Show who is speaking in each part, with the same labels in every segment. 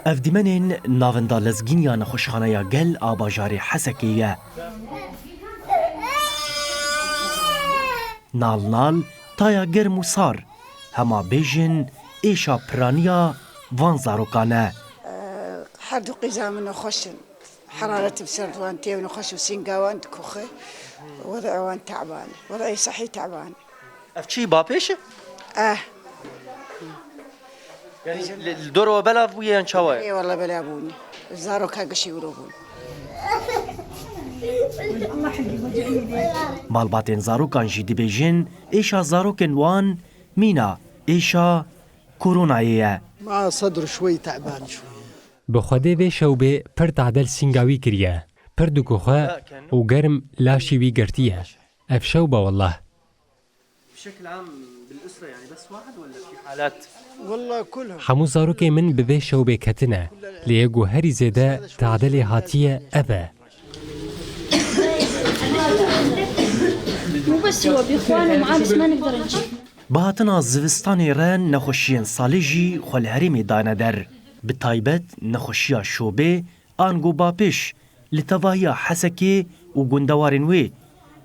Speaker 1: اف دیمنین ناوندا لزگینیا نخوشخانه گل آباجاری حسکیه. نال نال تایا گرم و سار هما بیجن ایشا پرانیا وان زاروکانه.
Speaker 2: حردو قیزام نخوشن حرارة بسرد وان تيو نخوش وسنقاوان تكوخي وضعوان تعبان وضعي صحي تعبان.
Speaker 1: اف چی با پیشه؟
Speaker 2: يعني
Speaker 1: الدور وبلا بويا ان شاء
Speaker 2: اي والله بلا بوني زارو كاقشي وروبون.
Speaker 1: مالباتين زاروکان جی دی بیجن ایشا زاروکن وان مینا ایشا كوروناية.
Speaker 3: ما صدر شوي تعبان شوي.
Speaker 4: بخوده و شوبه پر تعدل سنگاوی کریه پر دکوخه و گرم لاشی وی گرتیه اف شوبه والله.
Speaker 1: بشكل عام بالأسرة يعني بس واحد ولا في حالات؟
Speaker 3: والله كلهم.
Speaker 4: حمو زاروکه من ببه شوبه کتنه لیگو هری زیده تعدل هاتیه ابه.
Speaker 5: مو بس هو بإخوانه معاه بس ما نقدر نجي.
Speaker 1: بهاتنا زوستانی رن نخوشیان سالیجی خل هریمی دانه در بتایبت نخوشیا شوبه آنگو باپش لتوایا حسکی و گندوارن وی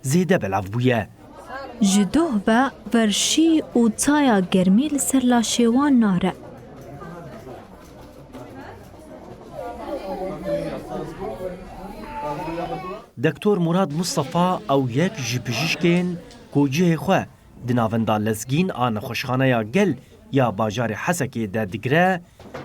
Speaker 1: زیده بلاف بویه.
Speaker 6: جدوه با ورشی و تایا گرمی لسر لاشیوان ناره.
Speaker 1: دکتور مراد مصطفى او یک جپجیشکین کوجه خواه دناوندا لزگین آن خوشخانه یا گل یا باجار حسکی ده دگره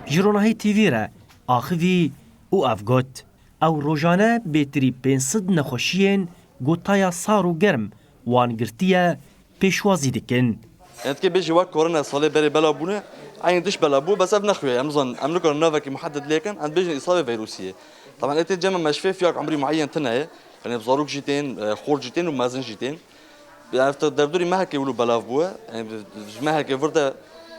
Speaker 1: جروناهی تیوی را آخوی او افگوت او روزانه بیتری 500 نخوشیین گوتایا سار و گرم وانگرتیه پیشوازی دکن.
Speaker 7: يعني كي بيجي وقت كورونا صلي بري بلا بونه عين دش بلا بو بس ابن اخويا امزون املك نوفاك محدد لكن عند بيجي اصابه فيروسيه. طبعا انت جمع مشفى فيك عمري معين تنايه يعني بزاروك جيتين خور جيتين ومازن جيتين. يعني دردوري ما هكي يقولوا بلا بو يعني ما هكي فرده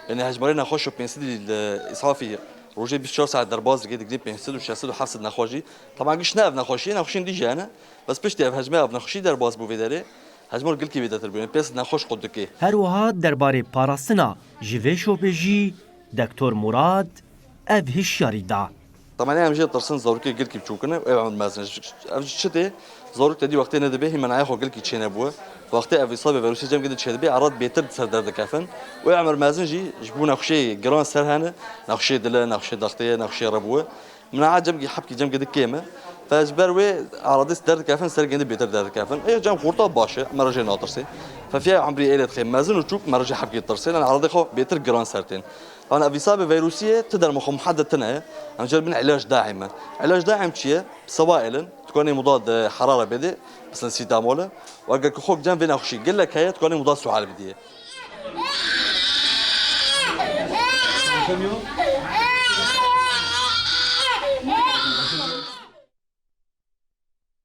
Speaker 7: يعني هجمرينا خوشو بينسدي الاصافي روجي 24 ساعه درباز قد قريب بينسد وشاسد وحفصد نخوجي. طبعا قشنا ابن خوشي نخوشين ديجي انا بس بشتي هجمه ابن خوشي درباز بو فيداري هجمور قل کی بیداتر بیان پیس نخوش قدکی.
Speaker 1: هر وها درباره پاراستنا جویشو بجی دکتور مراد اف هشیاری دا.
Speaker 7: طبعا انا مجي ترسن زوركي قل کی بچوكنا و عمل مازن شتي زورك تدي وقتين هذا به من عيخو قل کی تشينا بو وقت اف اصابه فيروسي جام قد تشهد به عرض بيتر سر درد كافن و عمر مازن جي جبونا خشي جران سر هنا نخشي دلا نخشي ضغطيه نخشي ربوه من عجب حبكي جام قد كيمه فاجبروي عرضيس درد كافن سر جند بيتر درد كافن اي جام خورطه باشه مرجع ناطرسي ففيها عمري ايلت خيم مازن وتشوف مرجع حبكي ترسي لان عرضي خو بيتر جران سرتين. انا اصابه فيروسيه تقدر مخ محدد تنها انا جايبين علاج داعم. علاج داعم شيء سوائل تكون مضاد حراره بدي مثلا سيتامول وقال خوك جنب بين اخشي قال لك هي تكون مضاد سعال بدي.